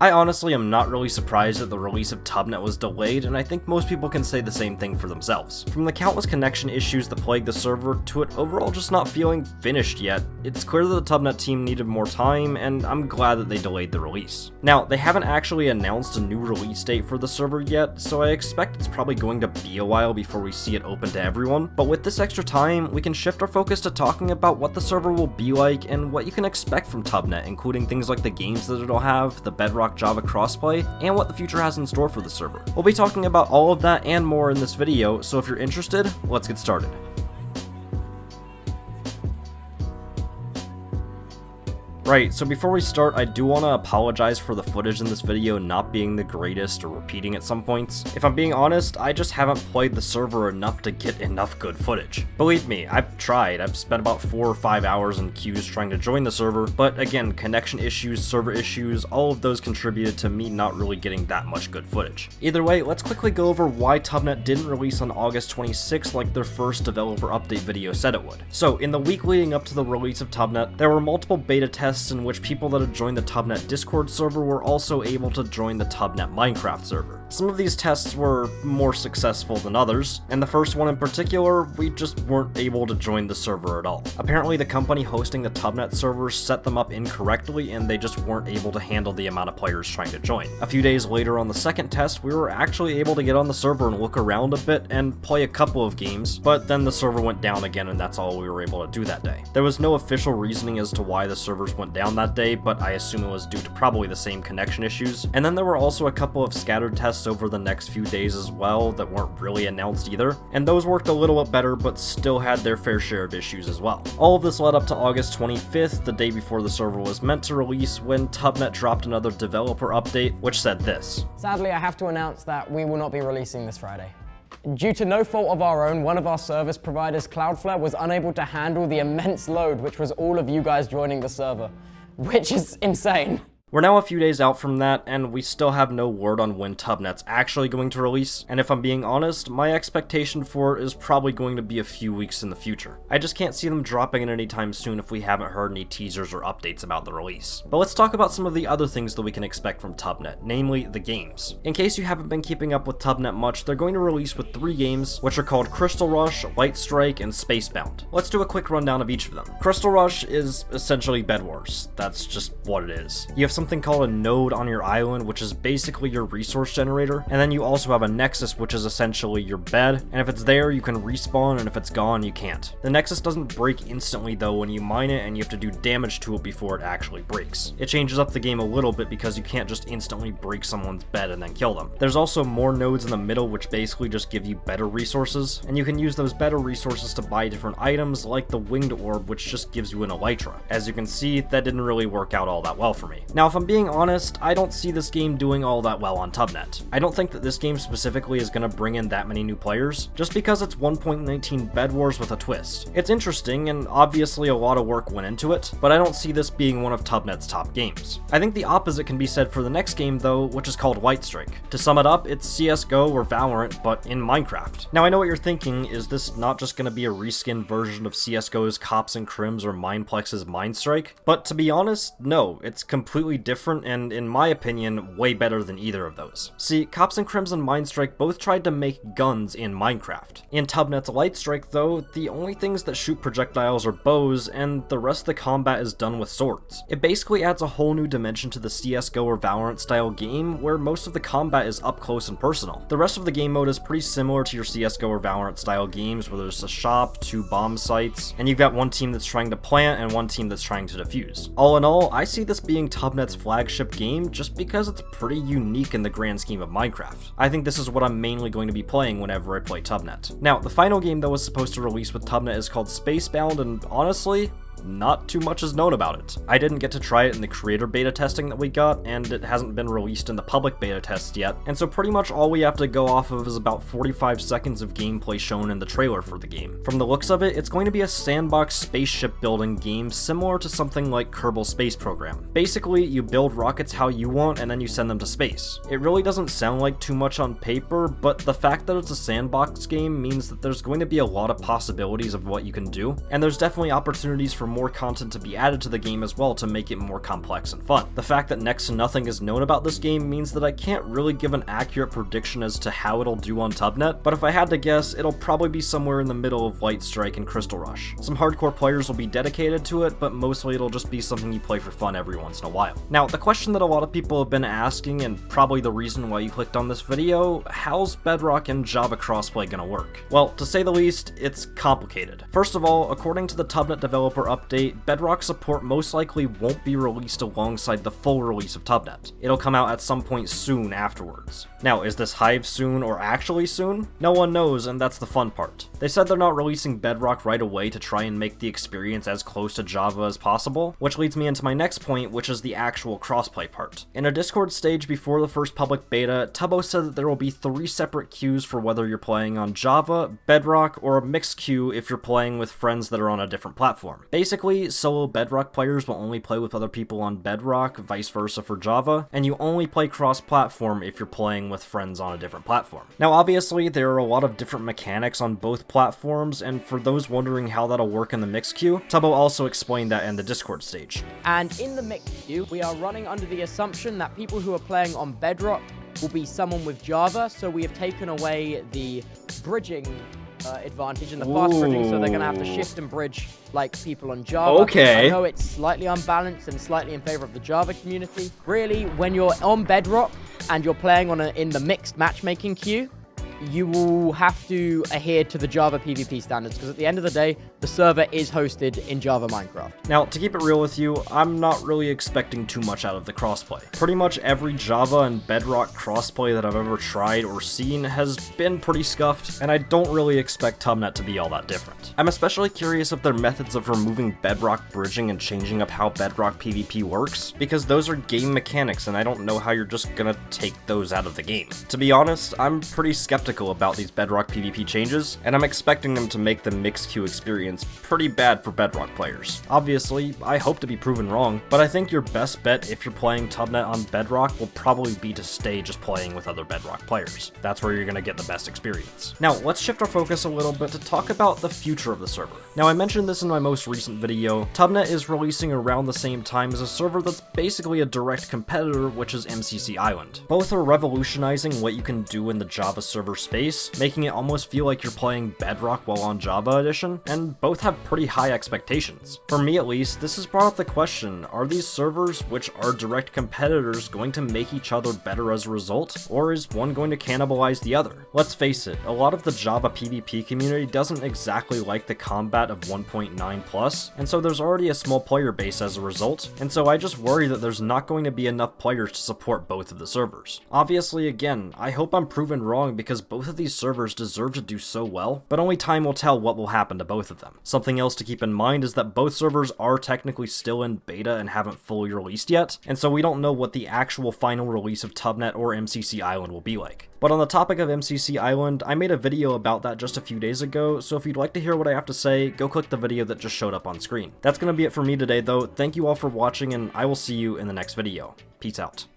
I honestly am not really surprised that the release of TubNet was delayed, and I think most people can say the same thing for themselves. From the countless connection issues that plague the server to it overall just not feeling finished yet, it's clear that the TubNet team needed more time, and I'm glad that they delayed the release. Now, they haven't actually announced a new release date for the server yet, so I expect it's probably going to be a while before we see it open to everyone, but with this extra time, we can shift our focus to talking about what the server will be like and what you can expect from TubNet, including things like the games that it'll have, the Bedrock Java crossplay, and what the future has in store for the server. We'll be talking about all of that and more in this video, so if you're interested, let's get started. Right, so before we start, I do want to apologize for the footage in this video not being the greatest or repeating at some points. If I'm being honest, I just haven't played the server enough to get enough good footage. Believe me, I've tried. I've spent about 4 or 5 hours in queues trying to join the server, but again, connection issues, server issues, all of those contributed to me not really getting that much good footage. Either way, let's quickly go over why TubNet didn't release on August 26th like their first developer update video said it would. So, in the week leading up to the release of TubNet, there were multiple beta tests in which people that had joined the TubNet Discord server were also able to join the TubNet Minecraft server. Some of these tests were more successful than others, and the first one in particular, we just weren't able to join the server at all. Apparently the company hosting the TubNet servers set them up incorrectly and they just weren't able to handle the amount of players trying to join. A few days later on the second test, we were actually able to get on the server and look around a bit and play a couple of games, but then the server went down again and that's all we were able to do that day. There was no official reasoning as to why the servers went down that day, but I assume it was due to probably the same connection issues. And then there were also a couple of scattered tests over the next few days as well that weren't really announced either, and those worked a little bit better but still had their fair share of issues as well. All of this led up to August 25th, the day before the server was meant to release, when TubNet dropped another developer update, which said this. Sadly, I have to announce that we will not be releasing this Friday. Due to no fault of our own, one of our service providers, Cloudflare, was unable to handle the immense load, which was all of you guys joining the server. Which is insane. We're now a few days out from that, and we still have no word on when TubNet's actually going to release, and if I'm being honest, my expectation for it is probably going to be a few weeks in the future. I just can't see them dropping it anytime soon if we haven't heard any teasers or updates about the release. But let's talk about some of the other things that we can expect from TubNet, namely the games. In case you haven't been keeping up with TubNet much, they're going to release with 3 games, which are called Crystal Rush, Light Strike, and Spacebound. Let's do a quick rundown of each of them. Crystal Rush is essentially Bedwars. That's just what it is. You have something called a node on your island, which is basically your resource generator, and then you also have a nexus, which is essentially your bed, and if it's there you can respawn, and if it's gone you can't. The nexus doesn't break instantly though when you mine it, and you have to do damage to it before it actually breaks. It changes up the game a little bit because you can't just instantly break someone's bed and then kill them. There's also more nodes in the middle which basically just give you better resources, and you can use those better resources to buy different items like the winged orb, which just gives you an elytra. As you can see, that didn't really work out all that well for me. Now if I'm being honest, I don't see this game doing all that well on TubNet. I don't think that this game specifically is going to bring in that many new players, just because it's 1.19 Bedwars with a twist. It's interesting, and obviously a lot of work went into it, but I don't see this being one of TubNet's top games. I think the opposite can be said for the next game though, which is called Light Strike. To sum it up, it's CSGO or Valorant, but in Minecraft. Now I know what you're thinking, is this not just going to be a reskin version of CSGO's Cops and Crims or Mineplex's Mindstrike? But to be honest, no, it's completely different and in my opinion, way better than either of those. See, Cops and Crims and Mindstrike both tried to make guns in Minecraft. In TubNet's Light Strike though, the only things that shoot projectiles are bows, and the rest of the combat is done with swords. It basically adds a whole new dimension to the CSGO or Valorant style game, where most of the combat is up close and personal. The rest of the game mode is pretty similar to your CSGO or Valorant style games, where there's a shop, 2 bomb sites, and you've got one team that's trying to plant and one team that's trying to defuse. All in all, I see this being TubNet's flagship game just because it's pretty unique in the grand scheme of Minecraft. I think this is what I'm mainly going to be playing whenever I play TubNet. Now, the final game that was supposed to release with TubNet is called Spacebound, and honestly, not too much is known about it. I didn't get to try it in the creator beta testing that we got, and it hasn't been released in the public beta tests yet, and so pretty much all we have to go off of is about 45 seconds of gameplay shown in the trailer for the game. From the looks of it, it's going to be a sandbox spaceship building game similar to something like Kerbal Space Program. Basically, you build rockets how you want and then you send them to space. It really doesn't sound like too much on paper, but the fact that it's a sandbox game means that there's going to be a lot of possibilities of what you can do, and there's definitely opportunities for for more content to be added to the game as well to make it more complex and fun. The fact that next to nothing is known about this game means that I can't really give an accurate prediction as to how it'll do on TubNet, but if I had to guess, it'll probably be somewhere in the middle of Light Strike and Crystal Rush. Some hardcore players will be dedicated to it, but mostly it'll just be something you play for fun every once in a while. Now, the question that a lot of people have been asking, and probably the reason why you clicked on this video, how's Bedrock and Java crossplay gonna work? Well, to say the least, it's complicated. First of all, according to the TubNet developer update, Bedrock support most likely won't be released alongside the full release of TubNet. It'll come out at some point soon afterwards. Now, is this Hive soon or actually soon? No one knows, and that's the fun part. They said they're not releasing Bedrock right away to try and make the experience as close to Java as possible, which leads me into my next point, which is the actual crossplay part. In a Discord stage before the first public beta, Tubbo said that there will be 3 separate queues for whether you're playing on Java, Bedrock, or a mixed queue if you're playing with friends that are on a different platform. Basically, solo Bedrock players will only play with other people on Bedrock, vice versa for Java, and you only play cross-platform if you're playing with friends on a different platform. Now, obviously, there are a lot of different mechanics on both platforms, and for those wondering how that'll work in the mixed queue, Tubbo also explained that in the Discord stage. And in the mixed queue, we are running under the assumption that people who are playing on Bedrock will be someone with Java, so we have taken away the bridging advantage and the fast bridging, so they're going to have to shift and bridge like people on Java. Okay. I know it's slightly unbalanced and slightly in favor of the Java community. Really, when you're on Bedrock and you're playing in the mixed matchmaking queue, you will have to adhere to the Java PvP standards, because at the end of the day, the server is hosted in Java Minecraft. Now, to keep it real with you, I'm not really expecting too much out of the crossplay. Pretty much every Java and Bedrock crossplay that I've ever tried or seen has been pretty scuffed, and I don't really expect TubNet to be all that different. I'm especially curious of their methods of removing Bedrock bridging and changing up how Bedrock PvP works, because those are game mechanics and I don't know how you're just gonna take those out of the game. To be honest, I'm pretty skeptical about these Bedrock PvP changes, and I'm expecting them to make the mixed queue experience pretty bad for Bedrock players. Obviously, I hope to be proven wrong, but I think your best bet if you're playing TubNet on Bedrock will probably be to stay just playing with other Bedrock players. That's where you're gonna get the best experience. Now, let's shift our focus a little bit to talk about the future of the server. Now, I mentioned this in my most recent video. TubNet is releasing around the same time as a server that's basically a direct competitor, which is MCC Island. Both are revolutionizing what you can do in the Java server space, making it almost feel like you're playing Bedrock while on Java Edition, and both have pretty high expectations. For me at least, this has brought up the question, are these servers, which are direct competitors, going to make each other better as a result, or is one going to cannibalize the other? Let's face it, a lot of the Java PvP community doesn't exactly like the combat of 1.9+, and so there's already a small player base as a result, and so I just worry that there's not going to be enough players to support both of the servers. Obviously, again, I hope I'm proven wrong because both of these servers deserve to do so well, but only time will tell what will happen to both of them. Something else to keep in mind is that both servers are technically still in beta and haven't fully released yet, and so we don't know what the actual final release of TubNet or MCC Island will be like. But on the topic of MCC Island, I made a video about that just a few days ago, so if you'd like to hear what I have to say, go click the video that just showed up on screen. That's gonna be it for me today though. Thank you all for watching, and I will see you in the next video. Peace out.